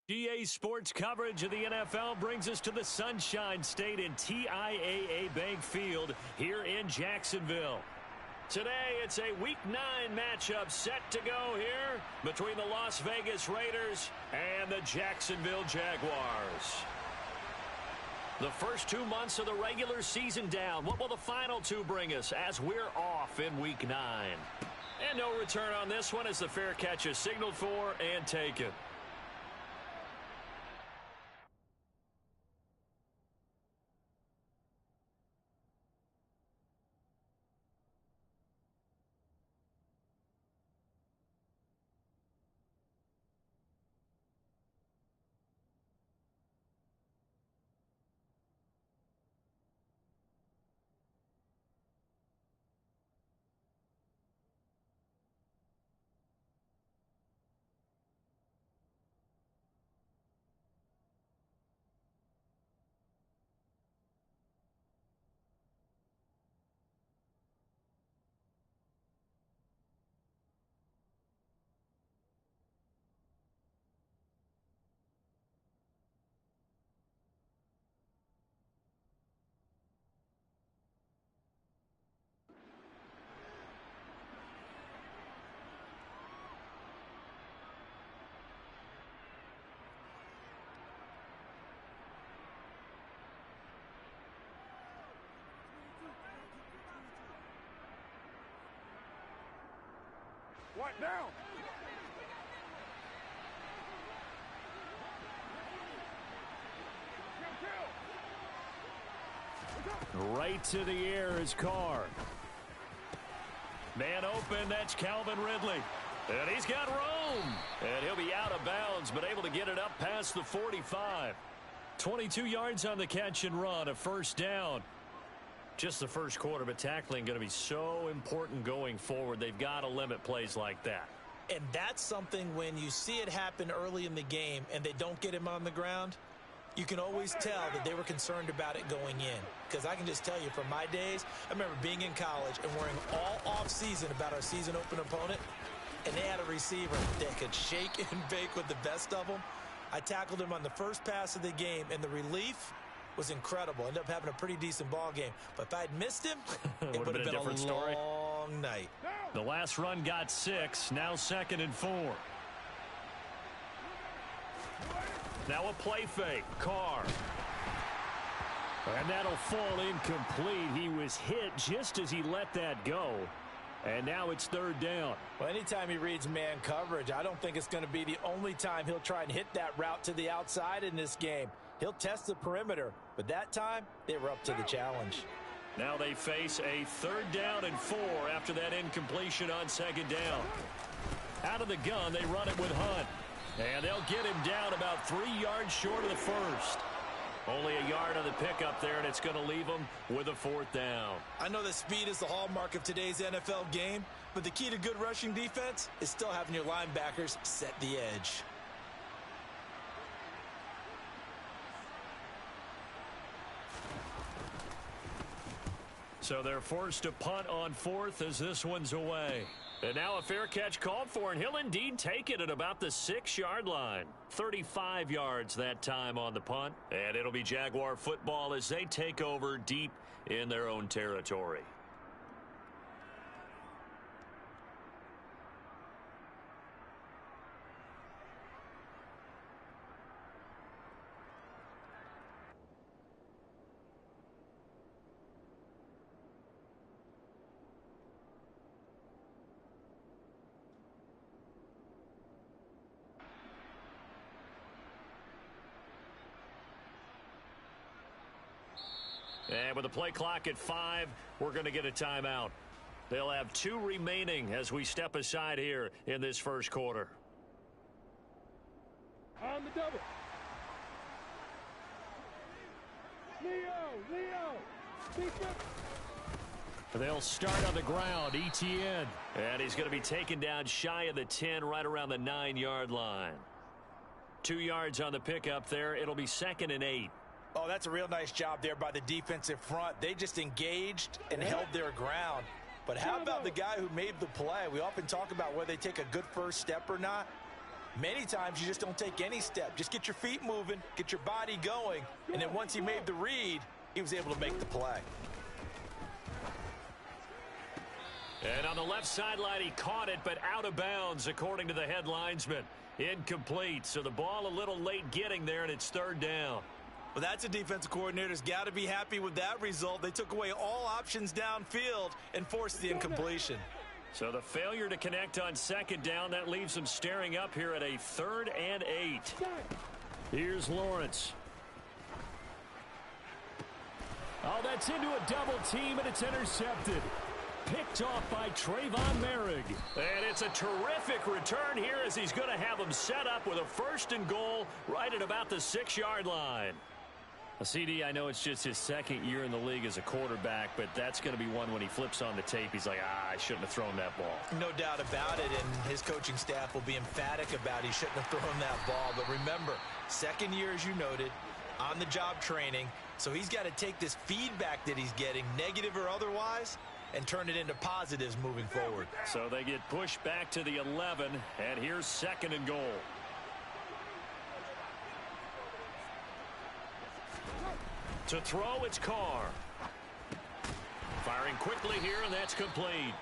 GA Sports coverage of the NFL brings us to the Sunshine State in TIAA Bank Field here in Jacksonville. Today, it's a Week 9 matchup set to go here between the Las Vegas Raiders and the Jacksonville Jaguars. The first 2 months of the regular season down. What will the final two bring us as we're off in Week 9? And no return on this one as the fair catch is signaled for and taken. What now? Right to the air is Carr. Man open, that's Calvin Ridley. And he's got room. And he'll be out of bounds, but able to get it up past the 45. 22 yards on the catch and run, a first down. Just the first quarter, but tackling going to be so important going forward. They've got to limit plays like that. And that's something when you see it happen early in the game and they don't get him on the ground, you can always tell that they were concerned about it going in. Because I can just tell you from my days, I remember being in college and worrying all off-season about our season open opponent, and they had a receiver that could shake and bake with the best of them. I tackled him on the first pass of the game, and the relief was incredible. Ended up having a pretty decent ball game. But if I'd missed him, it would have been a story. Long night. The last run got 6. Now 2nd and 4. Now a play fake. Carr. And that'll fall incomplete. He was hit just as he let that go. And now it's 3rd down. Well, anytime he reads man coverage, I don't think it's going to be the only time he'll try and hit that route to the outside in this game. He'll test the perimeter, but that time they were up to the challenge. Now they face a 3rd down and 4 after that incompletion on 2nd down. Out of the gun, they run it with Hunt. And they'll get him down about 3 yards short of the first. Only a yard on the pickup there, and it's going to leave them with a 4th down. I know that speed is the hallmark of today's NFL game, but the key to good rushing defense is still having your linebackers set the edge. So they're forced to punt on 4th as this one's away. And now a fair catch called for, and he'll indeed take it at about the 6-yard line. 35 yards that time on the punt, and it'll be Jaguar football as they take over deep in their own territory. And with the play clock at 5, we're going to get a timeout. They'll have 2 remaining as we step aside here in this first quarter. On the double. Leo. They'll start on the ground. Etienne. And he's going to be taken down shy of the 10, right around the 9-yard line. 2 yards on the pickup there. It'll be 2nd and 8. Oh, that's a real nice job there by the defensive front. They just engaged and held their ground. But how about the guy who made the play? We often talk about whether they take a good first step or not. Many times you just don't take any step. Just get your feet moving, get your body going, and then once he made the read, he was able to make the play. And on the left sideline, he caught it, but out of bounds, according to the head linesman. Incomplete, so the ball a little late getting there, and it's third down. Well, that's a defensive coordinator's got to be happy with that result. They took away all options downfield and forced the incompletion. So the failure to connect on second down, that leaves them staring up here at a 3rd and 8. Here's Lawrence. Oh, that's into a double team, and it's intercepted. Picked off by Trayvon Merrick. And it's a terrific return here as he's going to have them set up with a 1st and goal right at about the 6-yard line. CD, I know it's just his 2nd year in the league as a quarterback, but that's going to be one when he flips on the tape, he's like, I shouldn't have thrown that ball. No doubt about it, and his coaching staff will be emphatic about he shouldn't have thrown that ball. But remember, 2nd year, as you noted, on-the-job training, so he's got to take this feedback that he's getting, negative or otherwise, and turn it into positives moving forward. So they get pushed back to the 11, and here's 2nd and goal. To throw, it's Carr. Firing quickly here, and that's complete.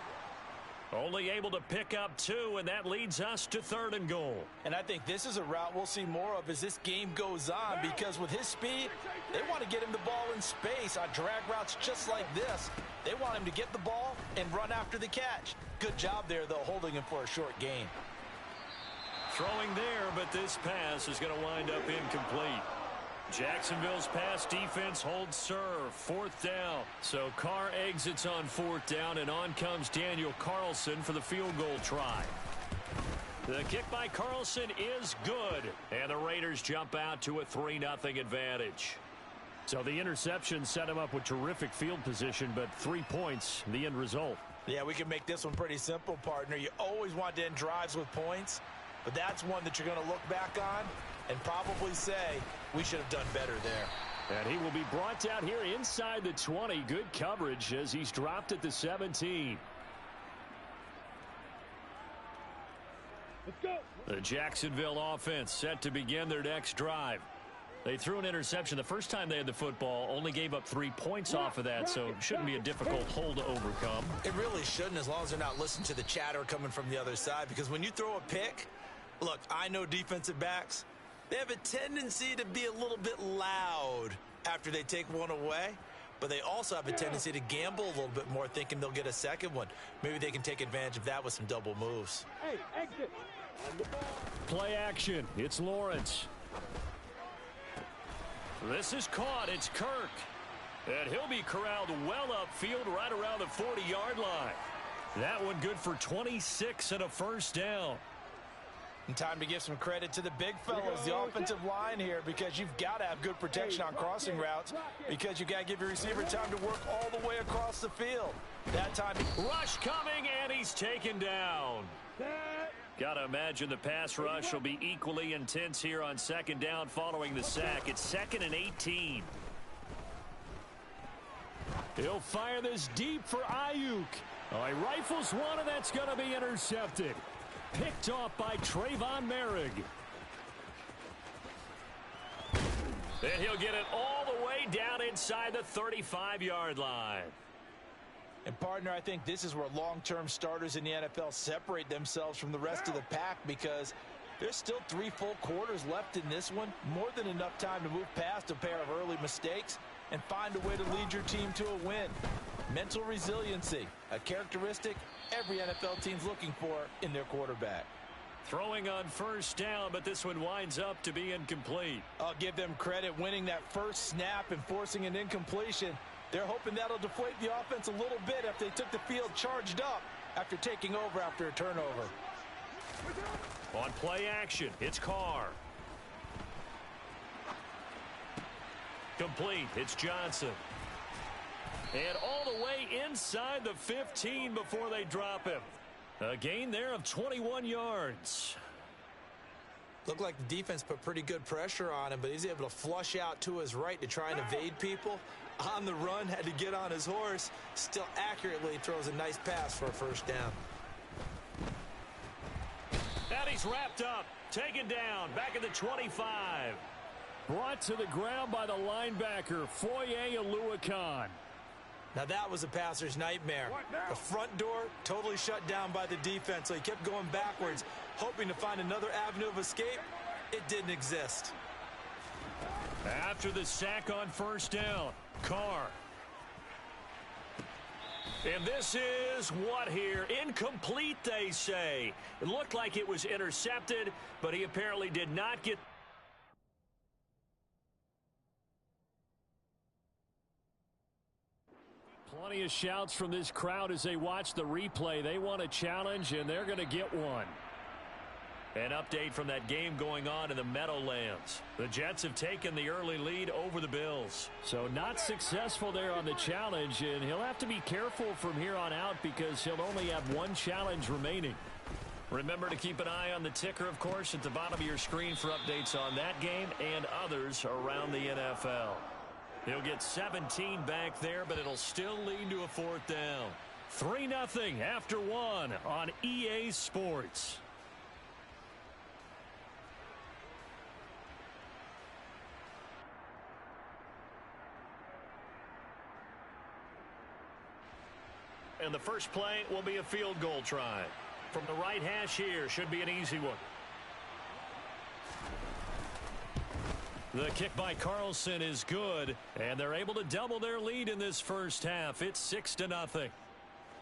Only able to pick up 2, and that leads us to 3rd and goal. And I think this is a route we'll see more of as this game goes on, because with his speed, they want to get him the ball in space on drag routes just like this. They want him to get the ball and run after the catch. Good job there, though, holding him for a short gain. Throwing there, but this pass is going to wind up incomplete. Jacksonville's pass defense holds serve. 4th down. So Carr exits on 4th down, and on comes Daniel Carlson for the field goal try. The kick by Carlson is good, and the Raiders jump out to a 3-0 advantage. So the interception set him up with terrific field position, but 3 points, the end result. Yeah, we can make this one pretty simple, partner. You always want to end drives with points, but that's one that you're going to look back on and probably say, we should have done better there. And he will be brought down here inside the 20. Good coverage as he's dropped at the 17. Let's go. The Jacksonville offense set to begin their next drive. They threw an interception the first time they had the football, only gave up 3 points off of that, so it shouldn't be a difficult hole to overcome. It really shouldn't, as long as they're not listening to the chatter coming from the other side, because when you throw a pick, look, I know defensive backs, they have a tendency to be a little bit loud after they take one away, but they also have a tendency to gamble a little bit more, thinking they'll get a second one. Maybe they can take advantage of that with some double moves. Hey, exit. Play action. It's Lawrence. This is caught. It's Kirk. And he'll be corralled well upfield right around the 40-yard line. That one good for 26 and a 1st down. And time to give some credit to the big fellas, the offensive line here, because you've got to have good protection on crossing routes, because you've got to give your receiver time to work all the way across the field. That time. Rush coming, and he's taken down. Got to imagine the pass rush will be equally intense here on 2nd down following the sack. It's 2nd and 18. He'll fire this deep for Ayuk. Oh, he rifles one, and that's going to be intercepted. Picked off by Trayvon Merrick. And he'll get it all the way down inside the 35-yard line. And, partner, I think this is where long-term starters in the NFL separate themselves from the rest of the pack, because there's still 3 full quarters left in this one. More than enough time to move past a pair of early mistakes and find a way to lead your team to a win. Mental resiliency, a characteristic every NFL team's looking for in their quarterback. Throwing on 1st down, but this one winds up to be incomplete. I'll give them credit winning that first snap and forcing an incompletion. They're hoping that'll deflate the offense a little bit if they took the field charged up after taking over after a turnover. On play action, it's Carr. Complete, it's Johnson. And all the way inside the 15 before they drop him. A gain there of 21 yards. Looked like the defense put pretty good pressure on him, but he's able to flush out to his right to try and evade people. On the run, had to get on his horse. Still accurately throws a nice pass for a 1st down. And he's wrapped up, taken down, back at the 25. Brought to the ground by the linebacker, Foye Oluokun. Now that was a passer's nightmare. The front door totally shut down by the defense, so he kept going backwards, hoping to find another avenue of escape. It didn't exist. After the sack on first down, Carr. And this is what here? Incomplete, they say. It looked like it was intercepted, but he apparently did not get... Plenty of shouts from this crowd as they watch the replay. They want a challenge, and they're going to get one. An update from that game going on in the Meadowlands. The Jets have taken the early lead over the Bills. So not successful there on the challenge, and he'll have to be careful from here on out because he'll only have one challenge remaining. Remember to keep an eye on the ticker, of course, at the bottom of your screen for updates on that game and others around the NFL. He'll get 17 back there, but it'll still lead to a fourth down. 3-0 after one on EA Sports. And the first play will be a field goal try. From the right hash here, should be an easy one. The kick by Carlson is good, and they're able to double their lead in this first half. It's 6-0.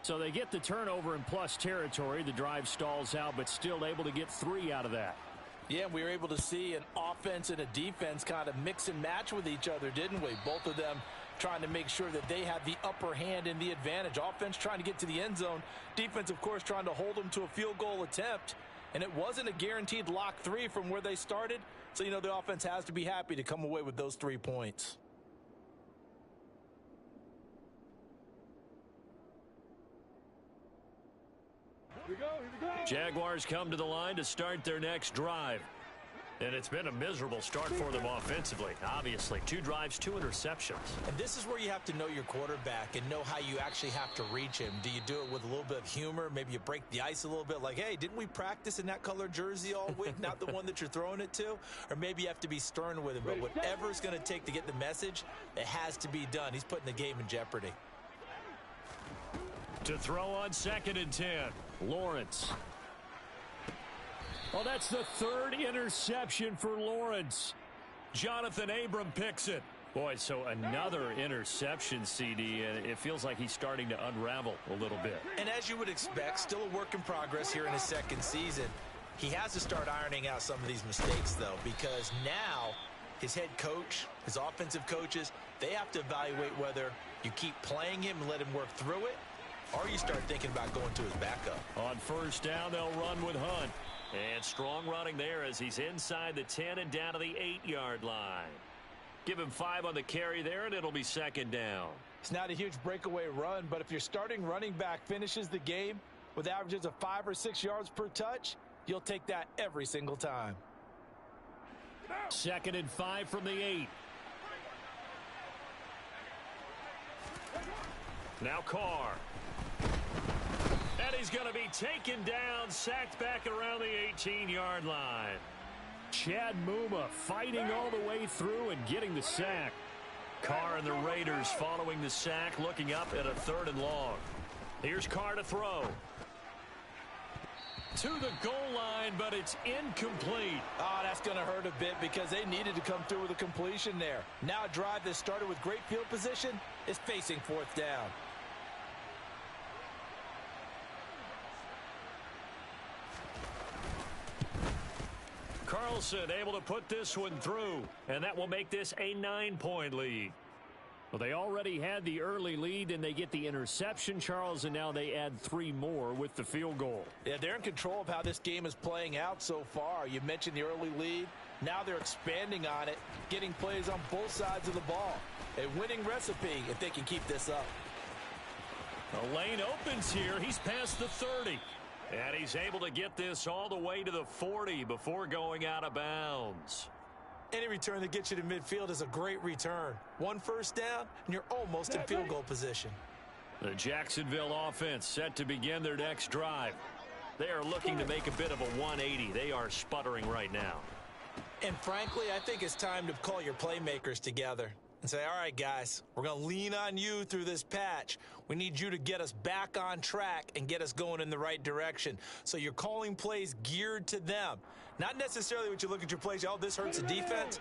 So they get the turnover in plus territory. The drive stalls out, but still able to get 3 out of that. Yeah, we were able to see an offense and a defense kind of mix and match with each other, didn't we? Both of them trying to make sure that they have the upper hand and the advantage. Offense trying to get to the end zone. Defense, of course, trying to hold them to a field goal attempt. And it wasn't a guaranteed lock 3 from where they started. So, you know, the offense has to be happy to come away with those 3 points. Here we go. Jaguars come to the line to start their next drive. And it's been a miserable start for them offensively. Obviously, 2 drives, 2 interceptions. And this is where you have to know your quarterback and know how you actually have to reach him. Do you do it with a little bit of humor? Maybe you break the ice a little bit like, hey, didn't we practice in that color jersey all week? Not the one that you're throwing it to? Or maybe you have to be stern with him. But whatever it's going to take to get the message, it has to be done. He's putting the game in jeopardy. To throw on 2nd and 10, Lawrence. Oh, that's the 3rd interception for Lawrence. Jonathan Abram picks it. Boy, so another interception, CD, and it feels like he's starting to unravel a little bit. And as you would expect, still a work in progress here in his 2nd season. He has to start ironing out some of these mistakes, though, because now his head coach, his offensive coaches, they have to evaluate whether you keep playing him and let him work through it, or you start thinking about going to his backup. On first down, they'll run with Hunt. And strong running there as he's inside the 10 and down to the 8-yard line. Give him 5 on the carry there, and it'll be 2nd down. It's not a huge breakaway run, but if your starting running back finishes the game with averages of 5 or 6 yards per touch, you'll take that every single time. 2nd and 5 from the 8. Now Carr. And he's going to be taken down, sacked back around the 18-yard line. Chad Muma fighting all the way through and getting the sack. Carr and the Raiders following the sack, looking up at a 3rd and long. Here's Carr to throw. To the goal line, but it's incomplete. Oh, that's going to hurt a bit because they needed to come through with a completion there. Now a drive that started with great field position is facing 4th down. Carlson able to put this one through, and that will make this a 9-point lead. Well, they already had the early lead, and they get the interception, Charles, and now they add 3 more with the field goal. Yeah, they're in control of how this game is playing out so far. You mentioned the early lead. Now they're expanding on it, getting plays on both sides of the ball. A winning recipe if they can keep this up. The lane opens here. He's past the 30. And he's able to get this all the way to the 40 before going out of bounds. Any return that gets you to midfield is a great return. 1 first down, and you're almost in field goal position. The Jacksonville offense set to begin their next drive. They are looking to make a bit of a 180. They are sputtering right now. And frankly, I think it's time to call your playmakers together and say, all right, guys, we're going to lean on you through this patch. We need you to get us back on track and get us going in the right direction. So you're calling plays geared to them. Not necessarily when you look at your plays, oh, this hurts the defense.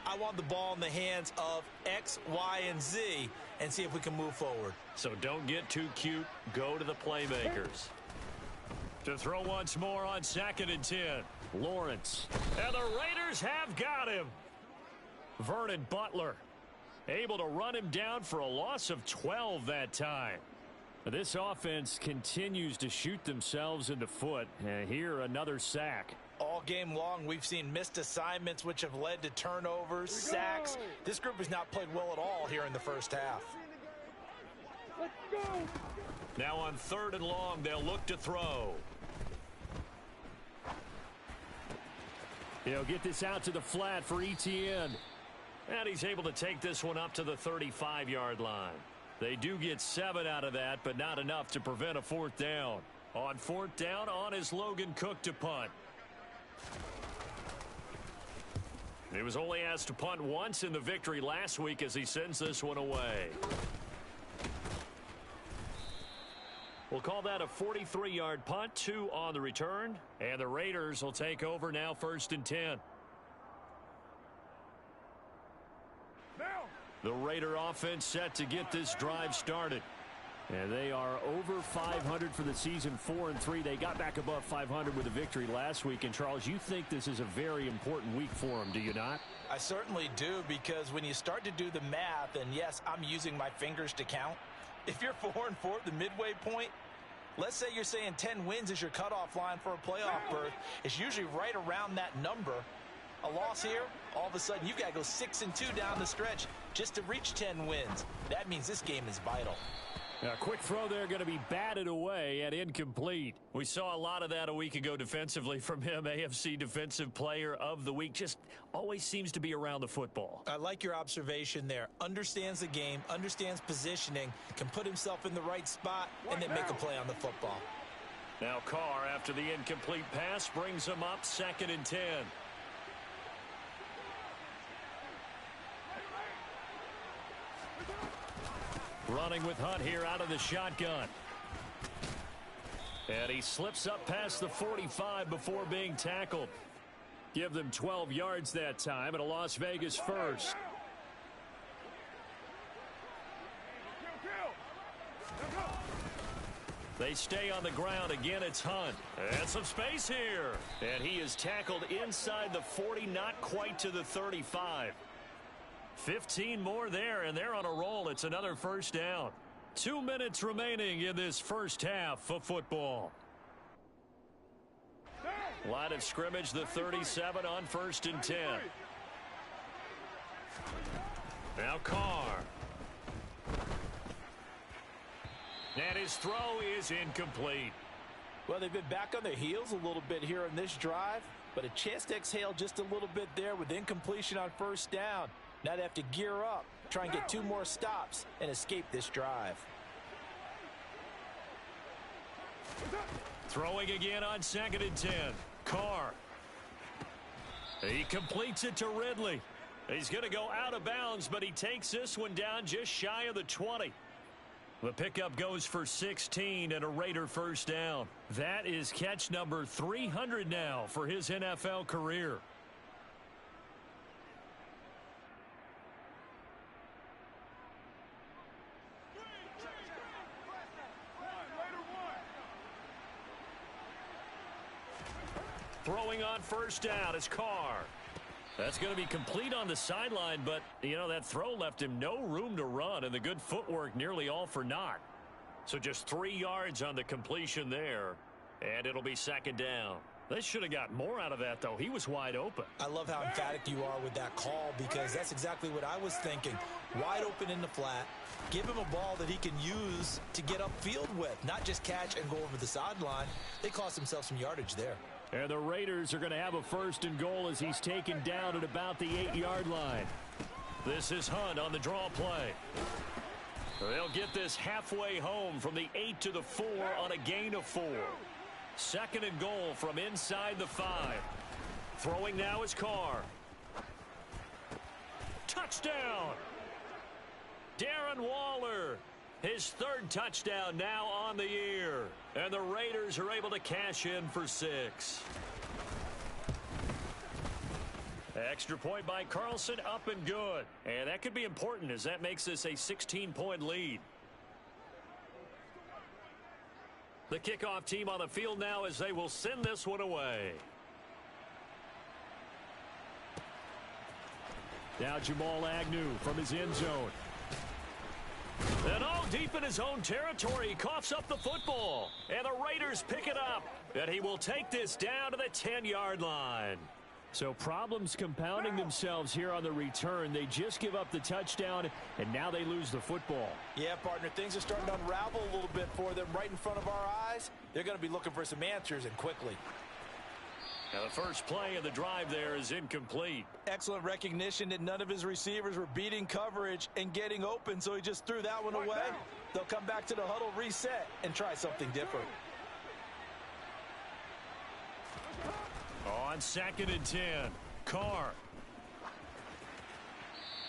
I want the ball in the hands of X, Y, and Z and see if we can move forward. So don't get too cute. Go to the playmakers. To throw once more on 2nd and 10. Lawrence. And the Raiders have got him. Vernon Butler able to run him down for a loss of 12 that time. This offense continues to shoot themselves in the foot. And here another sack. All game long, we've seen missed assignments, which have led to turnovers, sacks. This group has not played well at all here in the first half. Let's go. Now on 3rd and long, they'll look to throw. He'll get this out to the flat for Etienne. And he's able to take this one up to the 35-yard line. They do get 7 out of that, but not enough to prevent a 4th down. On 4th down, on is Logan Cook to punt. He was only asked to punt once in the victory last week as he sends this one away. We'll call that a 43-yard punt, 2 on the return. And the Raiders will take over now 1st and 10. The Raider offense set to get this drive started. And they are over 500 for the season, 4-3. They got back above 500 with a victory last week. And, Charles, you think this is a very important week for them, do you not? I certainly do, because when you start to do the math, and yes, I'm using my fingers to count. If you're 4-4 at the midway point, let's say you're saying 10 wins is your cutoff line for a playoff berth. It's usually right around that number. A loss here, all of a sudden you've got to go 6-2 down the stretch just to reach 10 wins. That means this game is vital. A quick throw there, going to be batted away and incomplete. We saw a lot of that a week ago defensively from him. AFC Defensive Player of the Week. Just always seems to be around the football. I like your observation there. Understands the game, understands positioning, can put himself in the right spot, and then make a play on the football. Now Carr, after the incomplete pass, brings him up 2nd and 10. Running with Hunt here out of the shotgun. And he slips up past the 45 before being tackled. Give them 12 yards that time and a Las Vegas first. They stay on the ground. Again, it's Hunt. And some space here. And he is tackled inside the 40, not quite to the 35. 15 more there, and they're on a roll. It's another 1st down. 2 minutes remaining in this first half of football. Line of scrimmage, the 37 on 1st and 10. Now Carr. And his throw is incomplete. Well, they've been back on their heels a little bit here on this drive, but a chance to exhale just a little bit there with incompletion on 1st down. Now they have to gear up, try and get 2 more stops, and escape this drive. Throwing again on 2nd and 10. Carr. He completes it to Ridley. He's going to go out of bounds, but he takes this one down just shy of the 20. The pickup goes for 16 and a Raider 1st down. That is catch number 300 now for his NFL career. Throwing on 1st down is Carr. That's going to be complete on the sideline, but, you know, that throw left him no room to run, and the good footwork nearly all for naught. So just 3 yards on the completion there, and it'll be 2nd down. They should have got more out of that, though. He was wide open. I love how emphatic you are with that call, because that's exactly what I was thinking. Wide open in the flat. Give him a ball that he can use to get upfield with, not just catch and go over the sideline. They cost themselves some yardage there. And the Raiders are going to have a 1st and goal as he's taken down at about the 8-yard line. This is Hunt on the draw play. They'll get this halfway home from the 8 to the 4 on a gain of 4. Second and goal from inside the 5. Throwing now is Carr. Touchdown! Darren Waller. His third touchdown now on the year. And the Raiders are able to cash in for 6. Extra point by Carlson, up and good. And that could be important as that makes this a 16-point lead. The kickoff team on the field now as they will send this one away. Now Jamal Agnew from his end zone. And all deep in his own territory, he coughs up the football. And the Raiders pick it up. And he will take this down to the 10-yard line. So problems compounding themselves here on the return. They just give up the touchdown, and now they lose the football. Yeah, partner, things are starting to unravel a little bit for them right in front of our eyes. They're going to be looking for some answers, and quickly. Now the first play of the drive there is incomplete. Excellent recognition that none of his receivers were beating coverage and getting open, so he just threw that one away. They'll come back to the huddle, reset, and try something different. On 2nd and 10, Carr.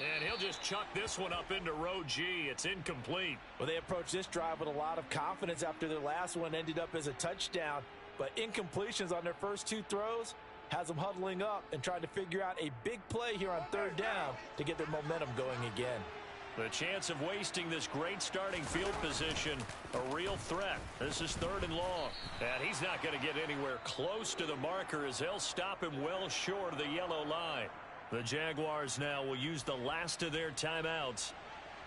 And he'll just chuck this one up into row G. It's incomplete. Well, they approached this drive with a lot of confidence after their last one ended up as a touchdown. But incompletions on their first 2 throws has them huddling up and trying to figure out a big play here on 3rd down to get their momentum going again. The chance of wasting this great starting field position, a real threat. This is 3rd and long. And he's not going to get anywhere close to the marker as they'll stop him well short of the yellow line. The Jaguars now will use the last of their timeouts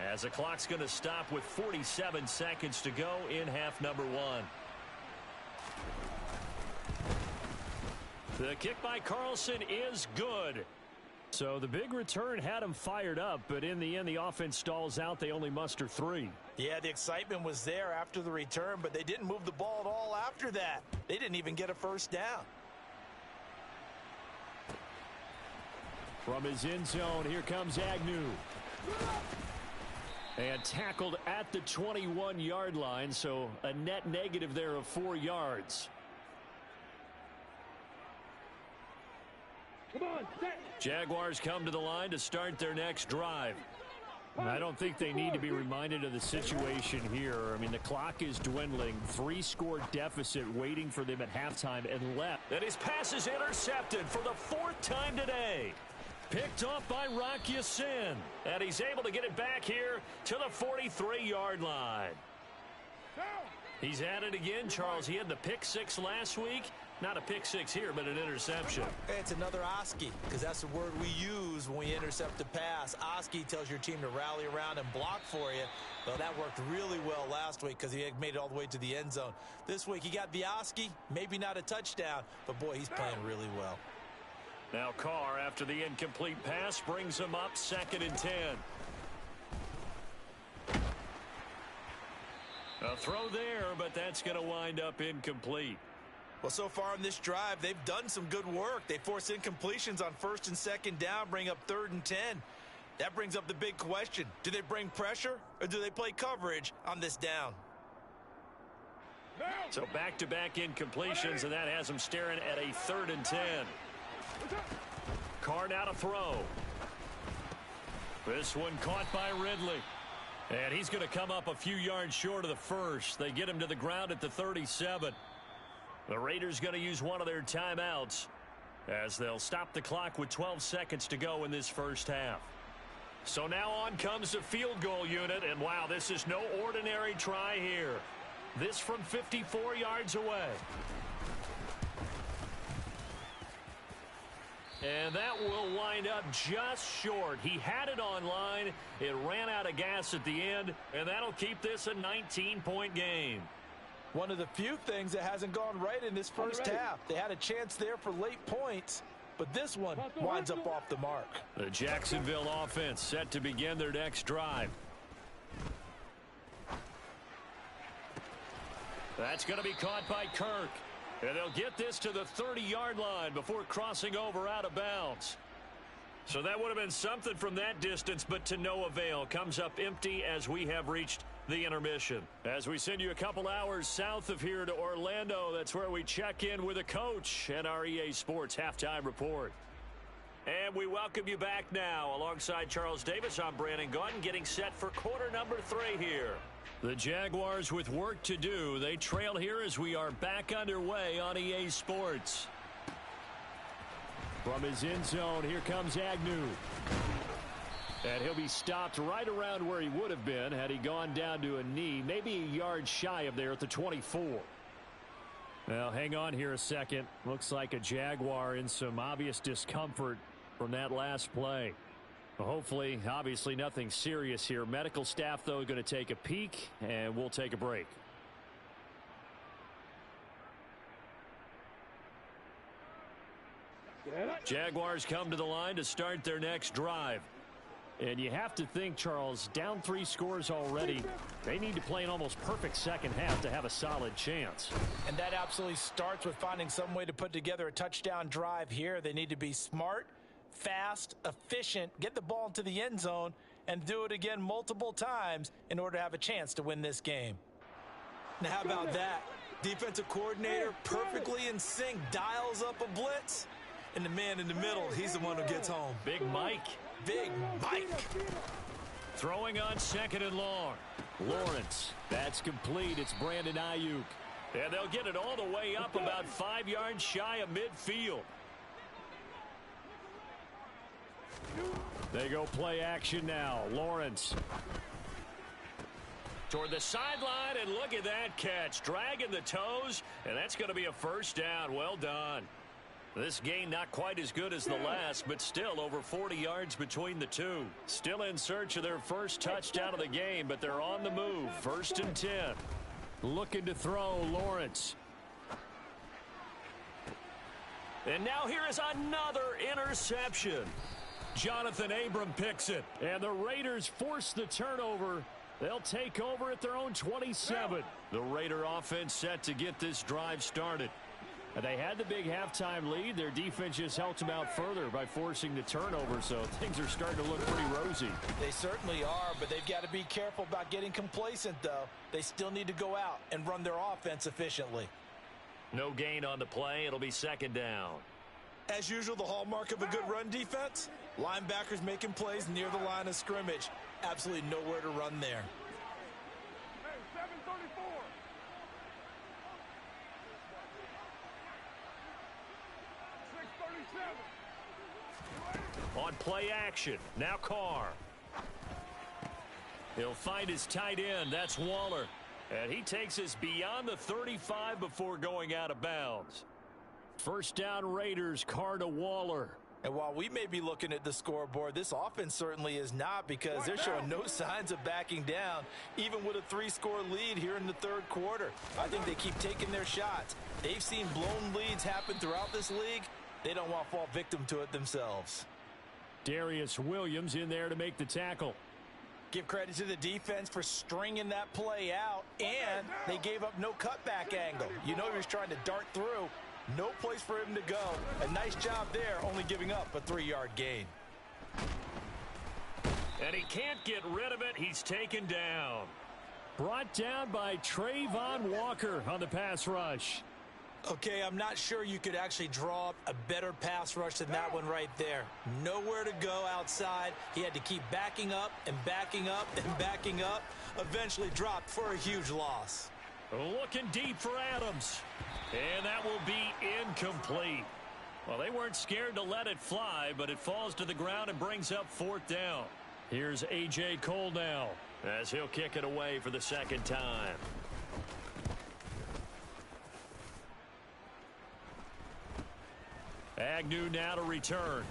as the clock's going to stop with 47 seconds to go in half number 1. The kick by Carlson is good. So the big return had him fired up, but in the end, the offense stalls out. They only muster 3. Yeah, the excitement was there after the return, but they didn't move the ball at all after that. They didn't even get a first down. From his end zone, here comes Agnew. And tackled at the 21-yard line, so a net negative there of 4 yards. Come on, set. Jaguars come to the line to start their next drive. I don't think they need to be reminded of the situation here. I mean, the clock is dwindling. 3-score deficit waiting for them at halftime and left. And his pass is intercepted for the 4th time today. Picked off by Rock Ya-Sin. And he's able to get it back here to the 43-yard line. He's at it again, Charles. He had the pick 6 last week. Not a pick 6 here, but an interception. It's another Oski, because that's the word we use when we intercept a pass. Oski tells your team to rally around and block for you. Well, that worked really well last week because he had made it all the way to the end zone. This week, he got the Oski, maybe not a touchdown, but boy, he's playing really well. Now Carr, after the incomplete pass, brings him up 2nd and 10. A throw there, but that's going to wind up incomplete. Well, so far in this drive, they've done some good work. They force incompletions on 1st and 2nd down, bring up 3rd and 10. That brings up the big question. Do they bring pressure or do they play coverage on this down? So back-to-back incompletions, and that has them staring at a 3rd and 10. Carr now to throw. This one caught by Ridley. And he's going to come up a few yards short of the first. They get him to the ground at the 37. The Raiders going to use one of their timeouts as they'll stop the clock with 12 seconds to go in this first half. So now on comes the field goal unit, and wow, this is no ordinary try here. This from 54 yards away. And that will wind up just short. He had it on line. It ran out of gas at the end, and that'll keep this a 19-point game. One of the few things that hasn't gone right in this first half. They had a chance there for late points, but this one winds up off the mark. The Jacksonville offense set to begin their next drive. That's going to be caught by Kirk. And they'll get this to the 30-yard line before crossing over out of bounds. So that would have been something from that distance, but to no avail. Comes up empty as we have reached the intermission. As we send you a couple hours south of here to Orlando, that's where we check in with a coach and our EA Sports Halftime Report. And we welcome you back now. Alongside Charles Davis, I'm Brandon Gaudin, getting set for quarter number 3 here. The Jaguars with work to do. They trail here as we are back underway on EA Sports. From his end zone, here comes Agnew. And he'll be stopped right around where he would have been had he gone down to a knee, maybe a yard shy of there at the 24. Now, hang on here a second. Looks like a Jaguar in some obvious discomfort from that last play. Well, hopefully, obviously, nothing serious here. Medical staff, though, going to take a peek, and we'll take a break. Jaguars come to the line to start their next drive. And you have to think, Charles, down 3 scores already. They need to play an almost perfect second half to have a solid chance. And that absolutely starts with finding some way to put together a touchdown drive here. They need to be smart, fast, efficient, get the ball into the end zone, and do it again multiple times in order to have a chance to win this game. Now, how about that? Defensive coordinator perfectly in sync, dials up a blitz, and the man in the middle, he's the one who gets home. Big Mike. Big Mike. Throwing on 2nd and long. Lawrence. That's complete. It's Brandon Ayuk. And they'll get it all the way up about 5 yards shy of midfield. They go play action now. Lawrence. Toward the sideline, and look at that catch. Dragging the toes, and that's going to be a first down. Well done. This gain not quite as good as the last, but still over 40 yards between the two. Still in search of their first touchdown of the game, but they're on the move. 1st and 10. Looking to throw, Lawrence. And now here is another interception. Jonathan Abram picks it, and the Raiders force the turnover. They'll take over at their own 27. The Raider offense set to get this drive started. They had the big halftime lead. Their defense just helped them out further by forcing the turnover, so things are starting to look pretty rosy. They certainly are, but they've got to be careful about getting complacent, though. They still need to go out and run their offense efficiently. No gain on the play. It'll be 2nd down. As usual, the hallmark of a good run defense, linebackers making plays near the line of scrimmage. Absolutely nowhere to run there. Hey, 734. On play action, now Carr. He'll find his tight end, that's Waller. And he takes us beyond the 35 before going out of bounds. First down Raiders, Carr to Waller. And while we may be looking at the scoreboard, this offense certainly is not, because they're showing no signs of backing down, even with a 3-score lead here in the 3rd quarter. I think they keep taking their shots. They've seen blown leads happen throughout this league. They don't want to fall victim to it themselves. Darius Williams in there to make the tackle. Give credit to the defense for stringing that play out, and they gave up no cutback angle. You know he was trying to dart through. No place for him to go. A nice job there, only giving up a 3-yard gain. And he can't get rid of it. He's taken down. Brought down by Trayvon Walker on the pass rush. Okay, I'm not sure you could actually draw up a better pass rush than that one right there. Nowhere to go outside. He had to keep backing up and backing up and backing up. Eventually dropped for a huge loss. Looking deep for Adams. And that will be incomplete. Well, they weren't scared to let it fly, but it falls to the ground and brings up 4th down. Here's A.J. Cole now, as he'll kick it away for the 2nd time. Agnew now to return.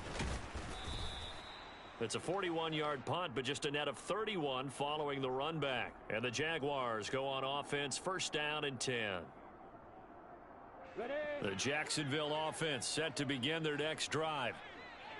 It's a 41-yard punt, but just a net of 31 following the run back. And the Jaguars go on offense, 1st down and 10. The Jacksonville offense set to begin their next drive.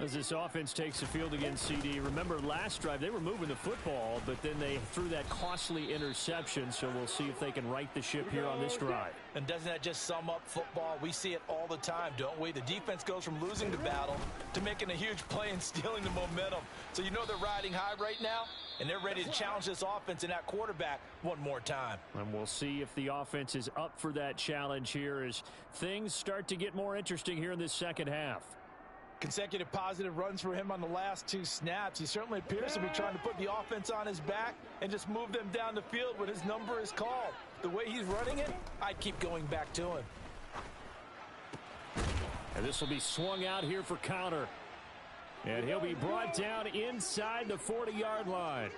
As this offense takes the field against CD, remember last drive they were moving the football, but then they threw that costly interception, so we'll see if they can right the ship here on this drive. And doesn't that just sum up football? We see it all the time, don't we? The defense goes from losing the battle to making a huge play and stealing the momentum. So you know they're riding high right now? and they're ready to challenge this offense and that quarterback one more time. And we'll see if the offense is up for that challenge here as things start to get more interesting here in this second half. Consecutive positive runs for him on the last 2 snaps. He certainly appears to be trying to put the offense on his back and just move them down the field when his number is called. The way he's running it, I'd keep going back to him. And this will be swung out here for counter. And he'll be brought down inside the 40-yard line.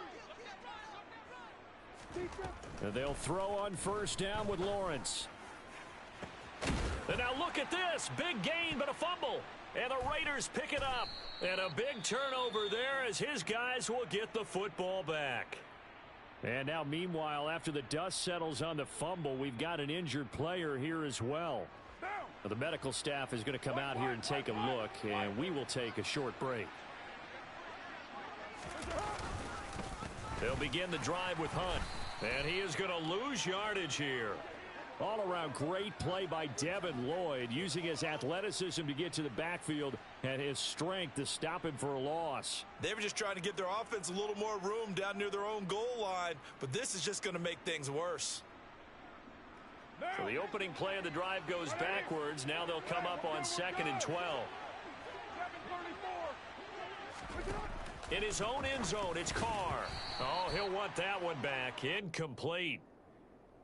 And they'll throw on first down with Lawrence. And now look at this. Big gain, but a fumble. And the Raiders pick it up. And a big turnover there as his guys will get the football back. And now, meanwhile, after the dust settles on the fumble, we've got an injured player here as well. Now, the medical staff is going to come out here and take a look, and we will take a short break. They'll begin the drive with Hunt. And he is going to lose yardage here. All around great play by Devin Lloyd, using his athleticism to get to the backfield and his strength to stop him for a loss. They were just trying to give their offense a little more room down near their own goal line, but this is just going to make things worse. So the opening play of the drive goes backwards. Now they'll come up on 2nd and 12. In his own end zone, it's Carr. Oh, he'll want that one back. Incomplete.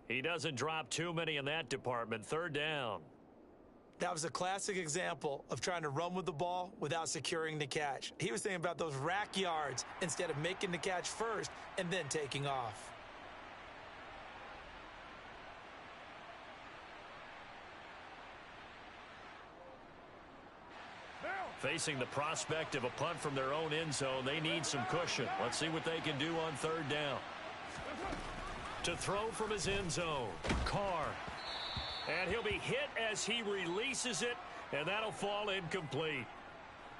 He doesn't drop too many in that department. 3rd down. That was a classic example of trying to run with the ball without securing the catch. He was thinking about those rack yards instead of making the catch first and then taking off. Facing the prospect of a punt from their own end zone, they need some cushion. Let's see what they can do on 3rd down. To throw from his end zone, Carr. And he'll be hit as he releases it, and that'll fall incomplete.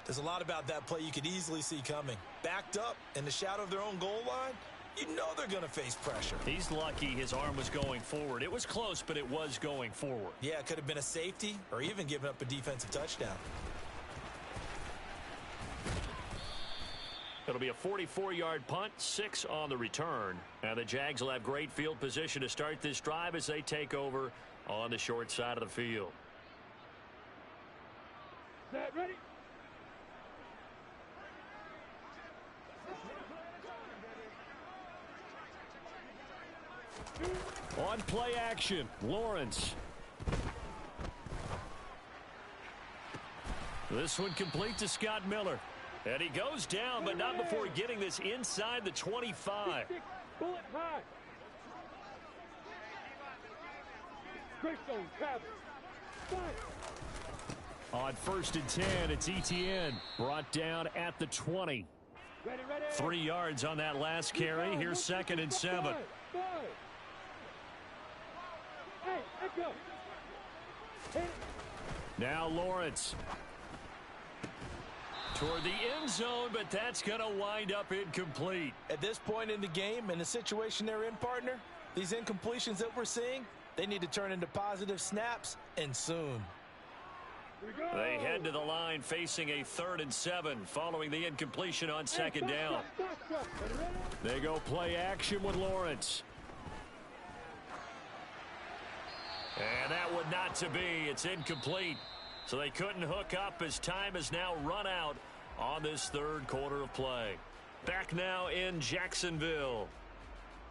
There's a lot about that play you could easily see coming. Backed up in the shadow of their own goal line, you know they're going to face pressure. He's lucky his arm was going forward. It was close, but it was going forward. Yeah, it could have been a safety or even given up a defensive touchdown. It'll be a 44-yard punt, 6 on the return. And the Jags will have great field position to start this drive as they take over on the short side of the field. Set, ready? On play action, Lawrence. This one complete to Scott Miller. And he goes down, but not before getting this inside the 25. Bullet high. Great zone, Travis. On 1st and 10, it's Etienne. Brought down at the 20. Ready. 3 yards on that last carry. Here's 2nd and 7. Hey, echo. Now Lawrence. Toward the end zone, but that's going to wind up incomplete. At this point in the game, in the situation they're in, partner, these incompletions that we're seeing, they need to turn into positive snaps, and soon. They head to the line facing a 3rd and 7 following the incompletion on 2nd down. They go play action with Lawrence. And that would not to be. It's incomplete. So they couldn't hook up as time has now run out on this 3rd quarter of play. Back now in Jacksonville.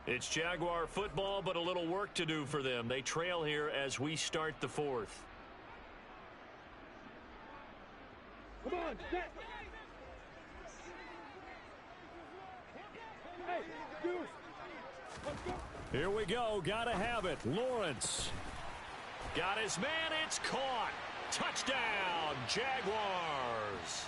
It's Jaguar football, but a little work to do for them. They trail here as we start the 4th. Come on, set. Hey, do it. Let's go. Here we go. Gotta have it. Lawrence. Got his man. It's caught. Touchdown, Jaguars.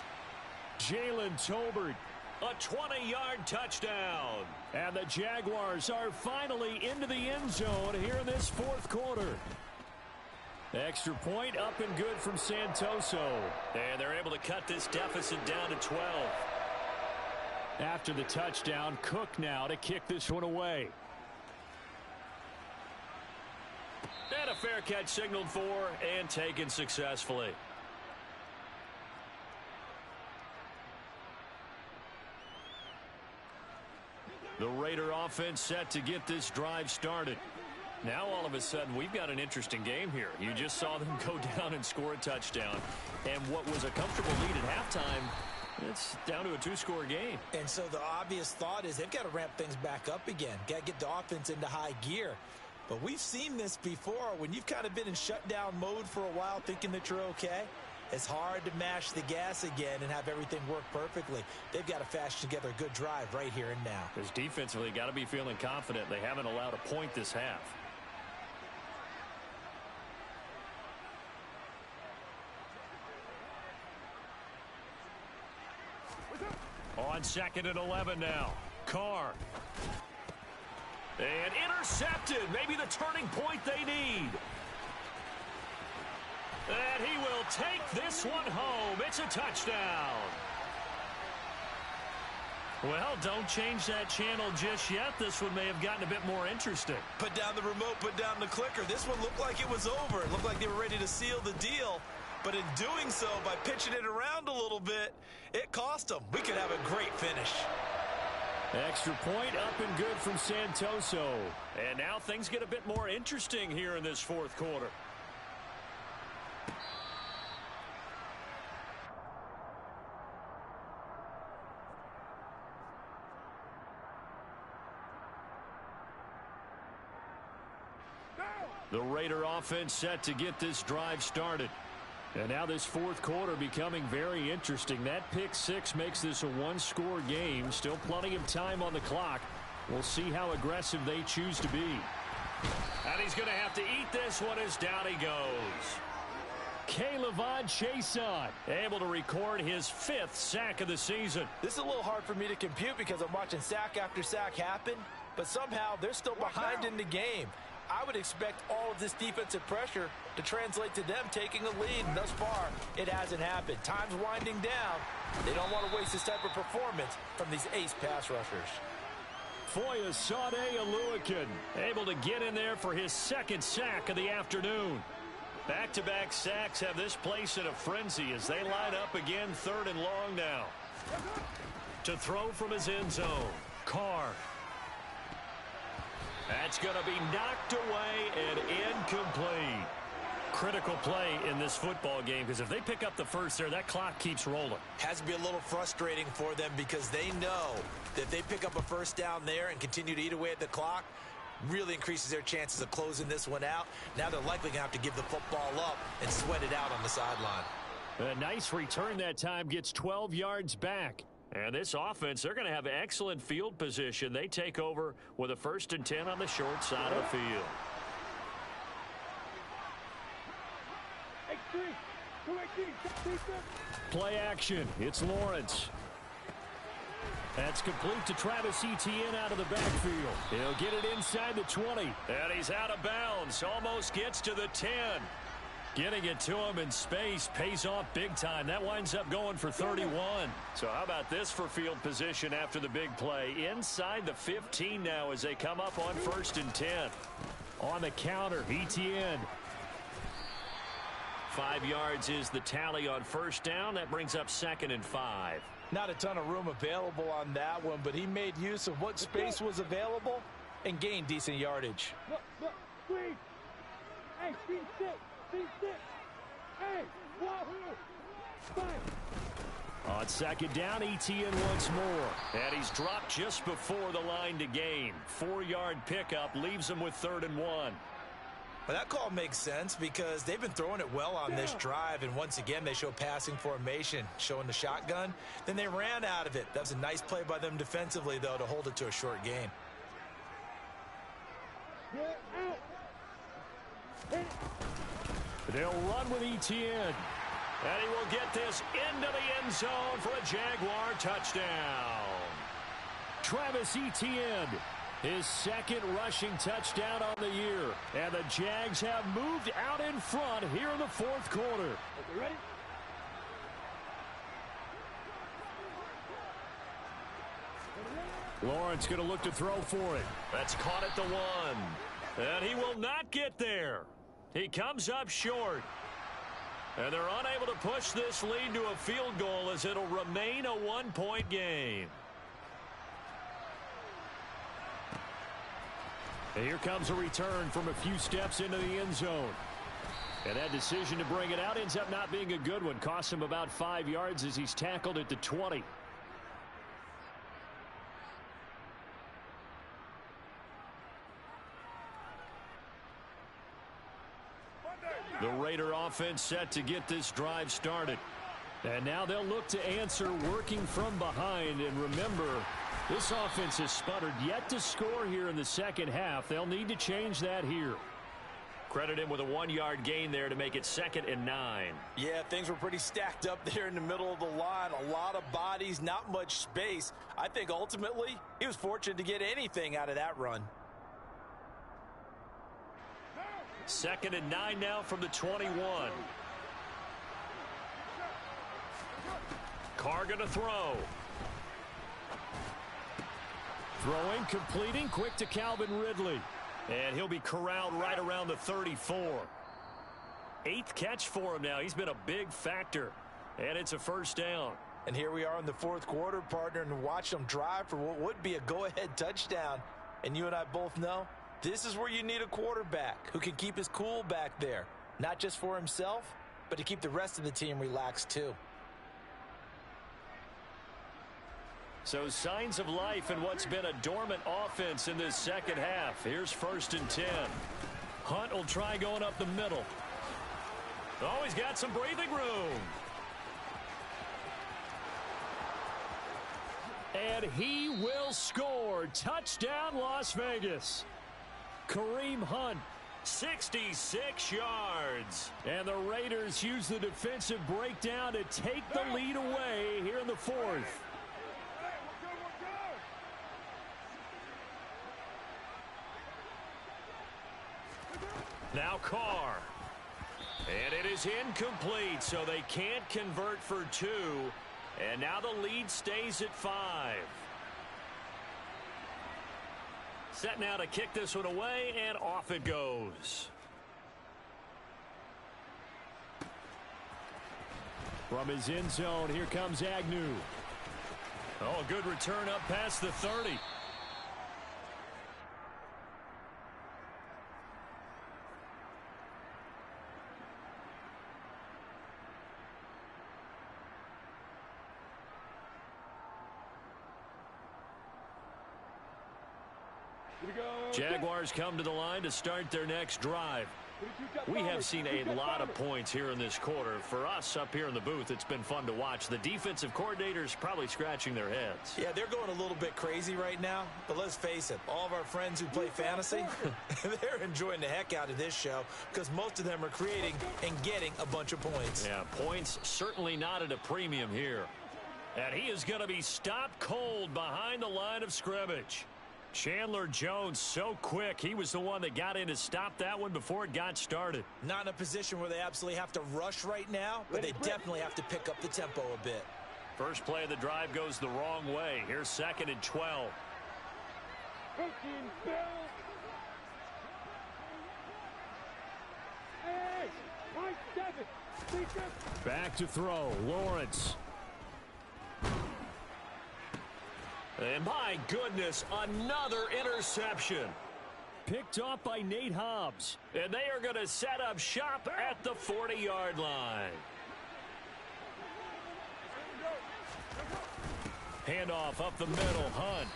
Jalen Tolbert. A 20-yard touchdown. And the Jaguars are finally into the end zone here in this 4th quarter. Extra point up and good from Santoso. And they're able to cut this deficit down to 12. After the touchdown, Cook now to kick this one away. And a fair catch signaled for and taken successfully. offense set to get this drive started. Now, all of a sudden, we've got an interesting game here. You just saw them go down and score a touchdown. And what was a comfortable lead at halftime, it's down to a two-score game. And so the obvious thought is they've got to ramp things back up again. Got to get the offense into high gear. But we've seen this before. When you've kind of been in shutdown mode for a while thinking that you're okay, it's hard to mash the gas again and have everything work perfectly. They've got to fashion together a good drive right here and now. Because defensively, got to be feeling confident. They haven't allowed a point this half. On 2nd and 11 now. Carr. And intercepted. Maybe the turning point they need. And he will take this one home. It's a touchdown. Well, don't change that channel just yet. This one may have gotten a bit more interesting. Put down the remote, put down the clicker. This one looked like it was over. It looked like they were ready to seal the deal. But in doing so, by pitching it around a little bit, it cost them. We could have a great finish. Extra point up and good from Santoso. And now things get a bit more interesting here in this fourth quarter. The Raider offense set to get this drive started. And now this fourth quarter becoming very interesting. That pick six makes this a one-score game. Still plenty of time on the clock. We'll see how aggressive they choose to be. And he's going to have to eat this one as down he goes. K'Lavon Chaisson able to record his 5th sack of the season. This is a little hard for me to compute because I'm watching sack after sack happen, but somehow they're still behind in the game. I would expect all of this defensive pressure to translate to them taking a lead, and thus far, it hasn't happened. Time's winding down. They don't want to waste this type of performance from these ace pass rushers. Foyesade Oluokun able to get in there for his 2nd sack of the afternoon. Back-to-back sacks have this place in a frenzy as they line up again 3rd and long now. To throw from his end zone, Carr. That's going to be knocked away and incomplete. Critical play in this football game because if they pick up the first there, that clock keeps rolling. Has to be a little frustrating for them because they know that if they pick up a first down there and continue to eat away at the clock, really increases their chances of closing this one out. Now they're likely going to have to give the football up and sweat it out on the sideline. A nice return that time, gets 12 yards back. And this offense, they're going to have excellent field position. They take over with a 1st and 10 on the short side of the field. Play action. It's Lawrence. That's complete to Travis Etienne out of the backfield. He'll get it inside the 20. And he's out of bounds. Almost gets to the 10. Getting it to him in space pays off big time. That winds up going for 31. So how about this for field position after the big play? Inside the 15 now as they come up on 1st and 10. On the counter, Etienne. 5 yards is the tally on 1st down. That brings up 2nd and 5. Not a ton of room available on that one, but he made use of what space was available and gained decent yardage. Look, please. Hey, be sick. Hey, wahoo! Fine. On 2nd down, Etienne once more. And he's dropped just before the line to gain. 4-yard pickup leaves him with 3rd and 1. But that call makes sense because they've been throwing it well on this drive, and once again they show passing formation, showing the shotgun. Then they ran out of it. That was a nice play by them defensively, though, to hold it to a short gain. Get out. Hit. They'll run with Etienne. And he will get this into the end zone for a Jaguar touchdown. Travis Etienne, his 2nd rushing touchdown on the year. And the Jags have moved out in front here in the 4th quarter. Okay, ready? Lawrence going to look to throw for it. That's caught at the 1. And he will not get there. He comes up short. And they're unable to push this lead to a field goal as it'll remain a 1-point game. And here comes a return from a few steps into the end zone. And that decision to bring it out ends up not being a good one. Cost him about 5 yards as he's tackled at the 20. The Raider offense set to get this drive started. And now they'll look to answer working from behind. And remember, this offense has sputtered yet to score here in the second half. They'll need to change that here. Credit him with a 1-yard gain there to make it 2nd and 9. Yeah, things were pretty stacked up there in the middle of the line. A lot of bodies, not much space. I think ultimately he was fortunate to get anything out of that run. 2nd and 9 now from the 21. Carr going to throw. Throwing, completing, quick to Calvin Ridley. And he'll be corralled right around the 34. 8th catch for him now. He's been a big factor. And it's a first down. And here we are in the fourth quarter, partner, and watch them drive for what would be a go-ahead touchdown. And you and I both know this is where you need a quarterback who can keep his cool back there. Not just for himself, but to keep the rest of the team relaxed too. So signs of life in what's been a dormant offense in this second half. Here's 1st and 10. Hunt will try going up the middle. Oh, he's got some breathing room. And he will score. Touchdown, Las Vegas. Kareem Hunt. 66 yards. And the Raiders use the defensive breakdown to take the lead away here in the fourth. Now Carr. And it is incomplete, so they can't convert for 2. And now the lead stays at 5. Set now to kick this one away, and off it goes. From his end zone, here comes Agnew. Oh, a good return up past the 30. Jaguars come to the line to start their next drive. We have seen a lot of points here in this quarter. For us up here in the booth, it's been fun to watch. The defensive coordinators probably scratching their heads. Yeah, they're going a little bit crazy right now. But let's face it, all of our friends who play fantasy, they're enjoying the heck out of this show because most of them are creating and getting a bunch of points. Yeah, points certainly not at a premium here. And he is going to be stopped cold behind the line of scrimmage. Chandler Jones so quick. He was the one that got in to stop that one before it got started. Not in a position where they absolutely have to rush right now, but they definitely have to pick up the tempo a bit. First play of the drive goes the wrong way. Here's 2nd and 12. Back to throw. Lawrence. And my goodness, another interception. Picked off by Nate Hobbs. And they are going to set up shop at the 40-yard line. Handoff up the middle. Hunt.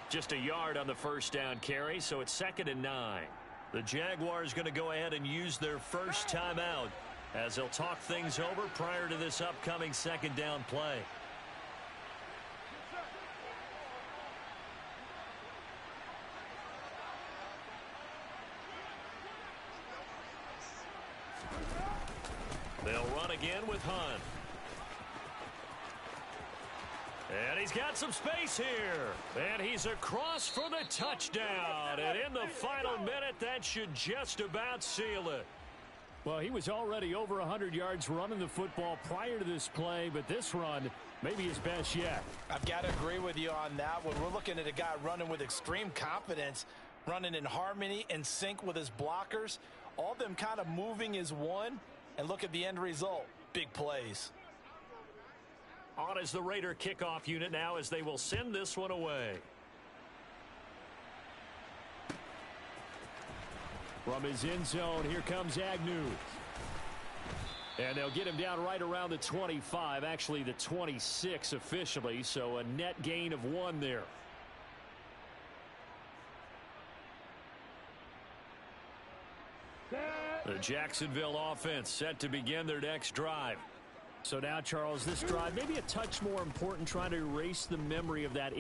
Just a yard on the first down carry, so it's 2nd and 9. The Jaguars going to go ahead and use their first timeout as they'll talk things over prior to this upcoming second down play. They'll run again with Hunt. And he's got some space here. And he's across for the touchdown. And in the final minute, that should just about seal it. Well, he was already over 100 yards running the football prior to this play, but this run may be his best yet. I've got to agree with you on that one. We're looking at a guy running with extreme confidence, running in harmony and sync with his blockers. All of them kind of moving as one. And look at the end result. Big plays. On is the Raider kickoff unit now as they will send this one away. From his end zone, here comes Agnew. And they'll get him down right around the 25, actually the 26 officially, so a net gain of 1 there. The Jacksonville offense set to begin their next drive. So now, Charles, this drive maybe a touch more important, trying to erase the memory of that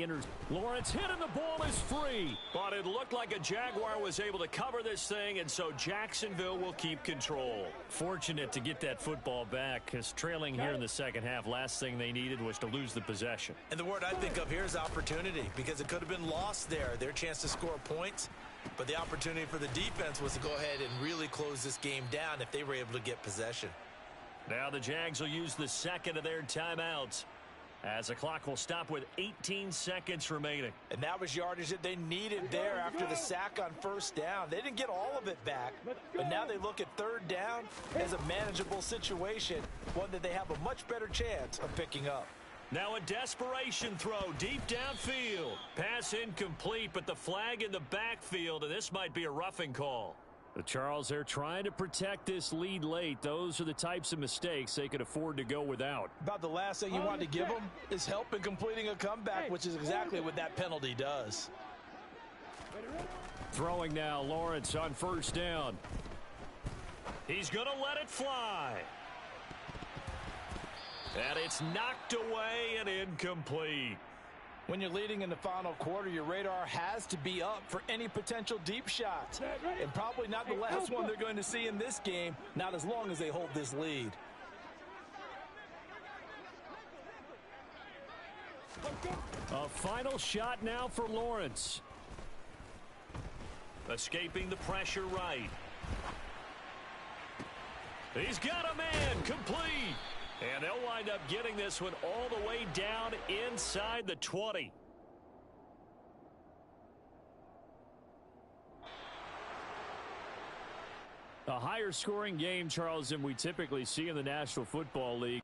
Lawrence hit and the ball is free. But it looked like a Jaguar was able to cover this thing, and so Jacksonville will keep control. Fortunate to get that football back, because trailing here in the second half, last thing they needed was to lose the possession. And the word I think of here is opportunity, because it could have been lost there. Their chance to score points, but the opportunity for the defense was to go ahead and really close this game down if they were able to get possession. Now the Jags will use the second of their timeouts, as the clock will stop with 18 seconds remaining. And that was yardage that they needed there after the sack on first down. They didn't get all of it back, but now they look at third down as a manageable situation, one that they have a much better chance of picking up. Now a desperation throw deep downfield. Pass incomplete, but the flag in the backfield, and this might be a roughing call. The Charles, they're trying to protect this lead late. Those are the types of mistakes they could afford to go without. About the last thing you want to give them is help in completing a comeback, which is exactly what that penalty does. Throwing now, Lawrence on first down. He's going to let it fly. And it's knocked away and incomplete. When you're leading in the final quarter, your radar has to be up for any potential deep shots. And probably not the last one they're going to see in this game, not as long as they hold this lead. A final shot now for Lawrence. Escaping the pressure right. He's got a man, complete. And they'll wind up getting this one all the way down inside the 20. A higher scoring game, Charles, than we typically see in the National Football League.